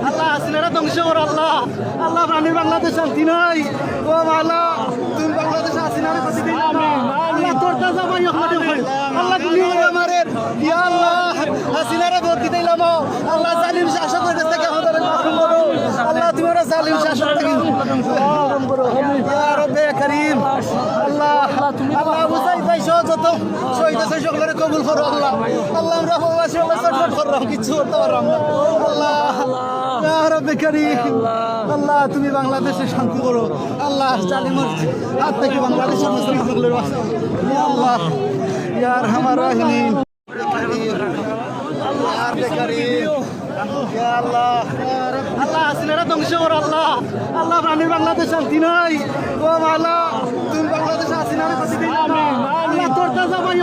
আল্লাহ হাসিনারা ধ্বংস কর আল্লাহ। আল্লাহ প্রাণীর বাংলাদেশ শান্তি নাই। ও আল্লাহ তুমি বাংলাদেশ হাসিনারে প্রতিদিন আল্লাহ তোর তাজা ভাই আল্লাহ তুমি আমাদের ইয়া আল্লাহ হাসিনারে ভোট দিতে দিলাম। আল্লাহ জালিম শাসক থেকে আমাদের মাফ করো আল্লাহ। তোমার জালিম শাসক থেকে ইয়া রব্বে করিম আল্লাহ আল্লাহ বুঝাই পাইছো যত শহীদ আছে সকলের কবুল করো আল্লাহ। আল্লাহ আমরা প্রবাসী আল্লাহ সটফট করলাম কিছু করতে পারলাম না আল্লাহ। ইয়া রব্বে করিম আল্লাহ তুমি বাংলাদেশে শান্তি করো আল্লাহ। জালিমের হাত থেকে বাংলাদেশের মুসলমানগুলোর বাঁচাও ইয়া আল্লাহ ইয়া আরহামার রাহিমিন। আল্লাহ হাসিনারা ধ্বংস কর আল্লাহ। আল্লাহ প্রাণীর বাংলাদেশ শান্তি নাই। ও আল্লাহ তুমি বাংলাদেশ হাসিনারে প্রতিদিন আল্লাহ তোর তাজা ভাই